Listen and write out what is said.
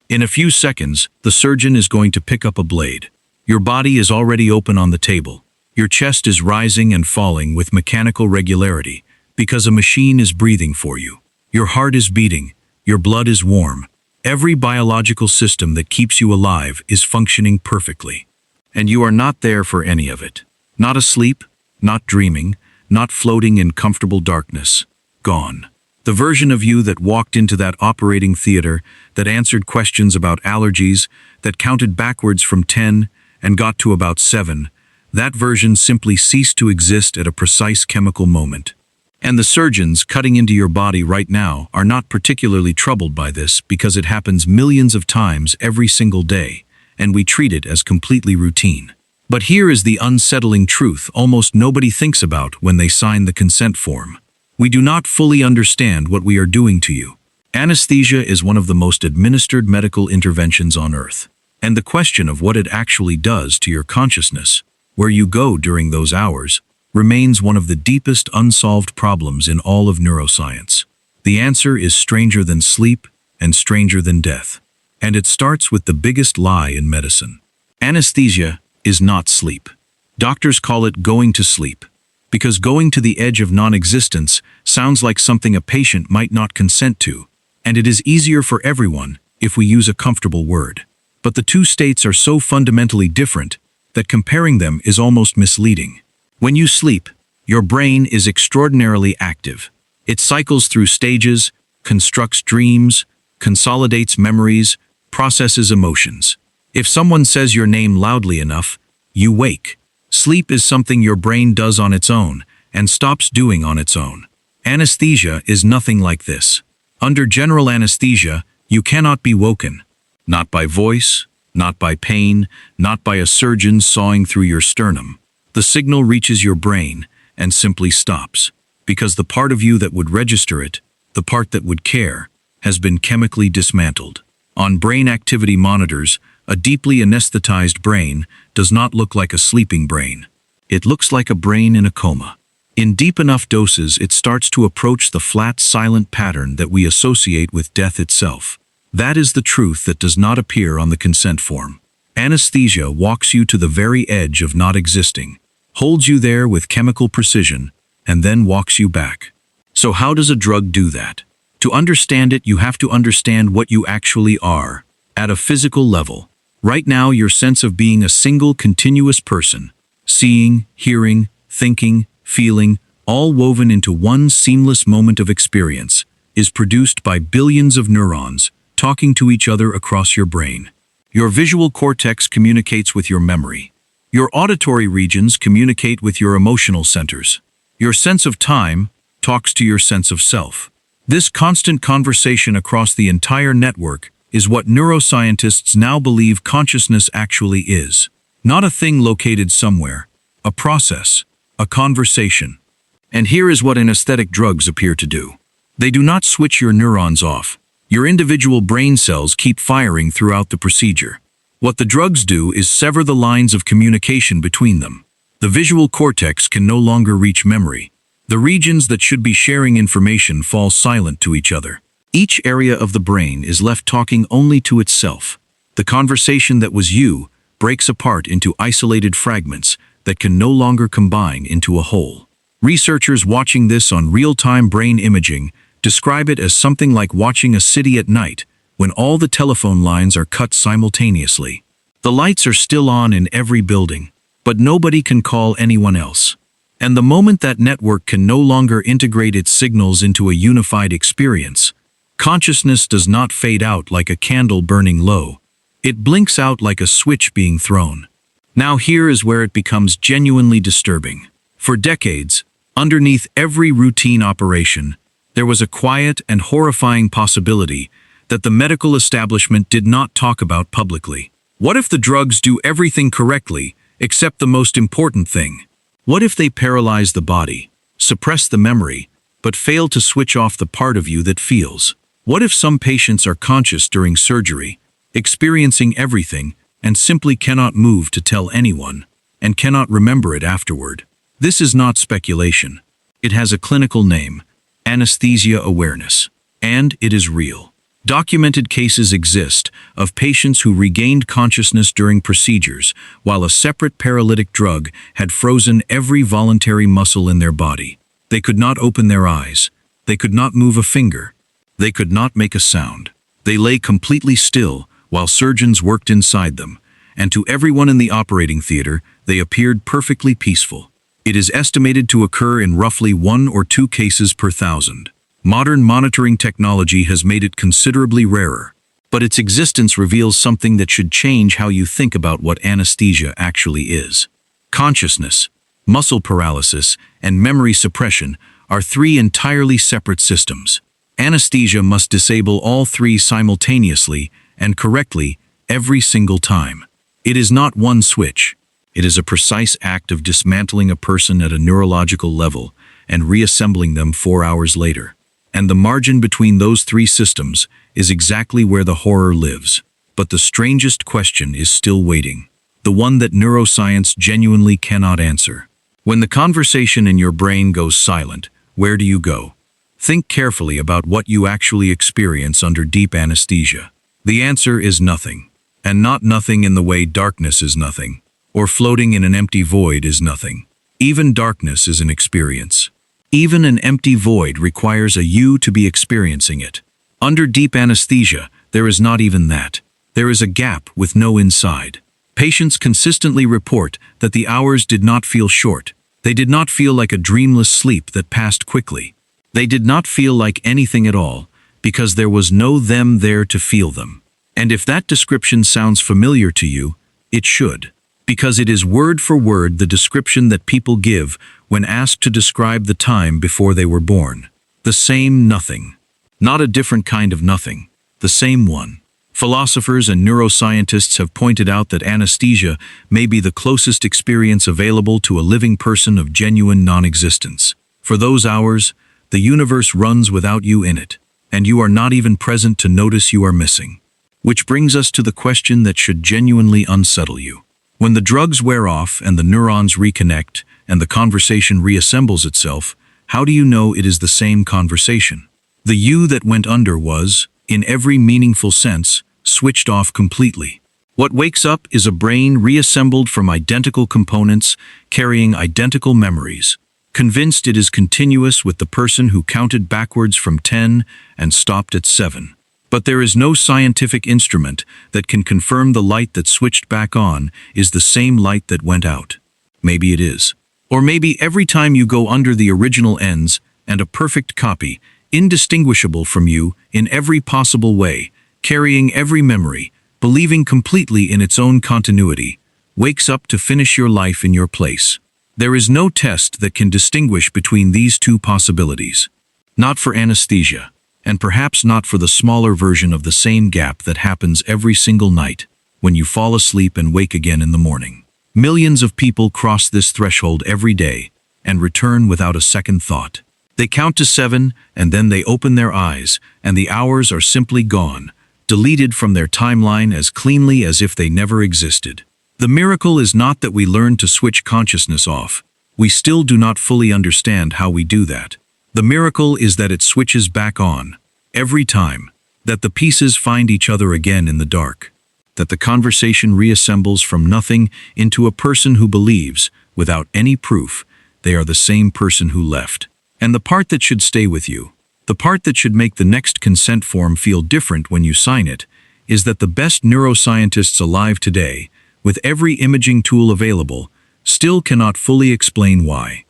In a few seconds, the surgeon is going to pick up a blade. Your body is already open on the table. Your chest is rising and falling with mechanical regularity because a machine is breathing for you. Your heart is beating. Your blood is warm. Every biological system that keeps you alive is functioning perfectly. And you are not there for any of it. Not asleep, not dreaming, not floating in comfortable darkness. Gone. The version of you that walked into that operating theater, that answered questions about allergies, that counted backwards from 10 and got to about 7, that version simply ceased to exist at a precise chemical moment. And the surgeons cutting into your body right now are not particularly troubled by this because it happens millions of times every single day, and we treat it as completely routine. But here is the unsettling truth almost nobody thinks about when they sign the consent form. We do not fully understand what we are doing to you. Anesthesia is one of the most administered medical interventions on Earth. And the question of what it actually does to your consciousness, where you go during those hours, remains one of the deepest unsolved problems in all of neuroscience. The answer is stranger than sleep and stranger than death. And it starts with the biggest lie in medicine. Anesthesia is not sleep. Doctors call it going to sleep, because going to the edge of non-existence sounds like something a patient might not consent to, and it is easier for everyone if we use a comfortable word. But the two states are so fundamentally different that comparing them is almost misleading. When you sleep, your brain is extraordinarily active. It cycles through stages, constructs dreams, consolidates memories, processes emotions. If someone says your name loudly enough, you wake. Sleep is something your brain does on its own and stops doing on its own. Anesthesia is nothing like this. Under general anesthesia, you cannot be woken. Not by voice, not by pain, not by a surgeon sawing through your sternum. The signal reaches your brain and simply stops, because the part of you that would register it, the part that would care, has been chemically dismantled. On brain activity monitors, a deeply anesthetized brain does not look like a sleeping brain. It looks like a brain in a coma. In deep enough doses, it starts to approach the flat, silent pattern that we associate with death itself. That is the truth that does not appear on the consent form. Anesthesia walks you to the very edge of not existing, holds you there with chemical precision, and then walks you back. So how does a drug do that? To understand it, you have to understand what you actually are, at a physical level. Right now, your sense of being a single continuous person, seeing, hearing, thinking, feeling, all woven into one seamless moment of experience, is produced by billions of neurons talking to each other across your brain. Your visual cortex communicates with your memory. Your auditory regions communicate with your emotional centers. Your sense of time talks to your sense of self. This constant conversation across the entire network is what neuroscientists now believe consciousness actually is. Not a thing located somewhere, a process, a conversation. And here is what anesthetic drugs appear to do. They do not switch your neurons off. Your individual brain cells keep firing throughout the procedure. What the drugs do is sever the lines of communication between them. The visual cortex can no longer reach memory. The regions that should be sharing information fall silent to each other. Each area of the brain is left talking only to itself. The conversation that was you breaks apart into isolated fragments that can no longer combine into a whole. Researchers watching this on real-time brain imaging describe it as something like watching a city at night when all the telephone lines are cut simultaneously. The lights are still on in every building, but nobody can call anyone else. And the moment that network can no longer integrate its signals into a unified experience, consciousness does not fade out like a candle burning low. It blinks out like a switch being thrown. Now here is where it becomes genuinely disturbing. For decades, underneath every routine operation, there was a quiet and horrifying possibility that the medical establishment did not talk about publicly. What if the drugs do everything correctly except the most important thing? What if they paralyze the body, suppress the memory, but fail to switch off the part of you that feels? What if some patients are conscious during surgery, experiencing everything, and simply cannot move to tell anyone, and cannot remember it afterward? This is not speculation. It has a clinical name, anesthesia awareness, and it is real. Documented cases exist of patients who regained consciousness during procedures, while a separate paralytic drug had frozen every voluntary muscle in their body. They could not open their eyes. They could not move a finger. They could not make a sound. They lay completely still while surgeons worked inside them, and to everyone in the operating theater, they appeared perfectly peaceful. It is estimated to occur in roughly 1 or 2 cases per 1,000. Modern monitoring technology has made it considerably rarer, but its existence reveals something that should change how you think about what anesthesia actually is. Consciousness, muscle paralysis, and memory suppression are 3 entirely separate systems. Anesthesia must disable all 3 simultaneously and correctly every single time. It is not one switch. It is a precise act of dismantling a person at a neurological level and reassembling them 4 hours later. And the margin between those 3 systems is exactly where the horror lives. But the strangest question is still waiting, the one that neuroscience genuinely cannot answer. When the conversation in your brain goes silent, where do you go? Think carefully about what you actually experience under deep anesthesia. The answer is nothing, and not nothing in the way darkness is nothing, or floating in an empty void is nothing. Even darkness is an experience. Even an empty void requires a you to be experiencing it. Under deep anesthesia, there is not even that. There is a gap with no inside. Patients consistently report that the hours did not feel short. They did not feel like a dreamless sleep that passed quickly. They did not feel like anything at all, because there was no them there to feel them. And if that description sounds familiar to you, it should, because it is word for word the description that people give when asked to describe the time before they were born. The same nothing. Not a different kind of nothing. The same one. Philosophers and neuroscientists have pointed out that anesthesia may be the closest experience available to a living person of genuine non-existence. For those hours, the universe runs without you in it, and you are not even present to notice you are missing. Which brings us to the question that should genuinely unsettle you. When the drugs wear off and the neurons reconnect and the conversation reassembles itself, how do you know it is the same conversation? The you that went under was, in every meaningful sense, switched off completely. What wakes up is a brain reassembled from identical components, carrying identical memories, convinced it is continuous with the person who counted backwards from 10 and stopped at 7. But there is no scientific instrument that can confirm the light that switched back on is the same light that went out. Maybe it is. Or maybe every time you go under the original ends and a perfect copy, indistinguishable from you in every possible way, carrying every memory, believing completely in its own continuity, wakes up to finish your life in your place. There is no test that can distinguish between these 2 possibilities. Not for anesthesia, and perhaps not for the smaller version of the same gap that happens every single night when you fall asleep and wake again in the morning. Millions of people cross this threshold every day and return without a second thought. They count to 7 and then they open their eyes and the hours are simply gone, deleted from their timeline as cleanly as if they never existed. The miracle is not that we learn to switch consciousness off. We still do not fully understand how we do that. The miracle is that it switches back on, every time, that the pieces find each other again in the dark, that the conversation reassembles from nothing into a person who believes, without any proof, they are the same person who left. And the part that should stay with you, the part that should make the next consent form feel different when you sign it, is that the best neuroscientists alive today, with every imaging tool available, still cannot fully explain why.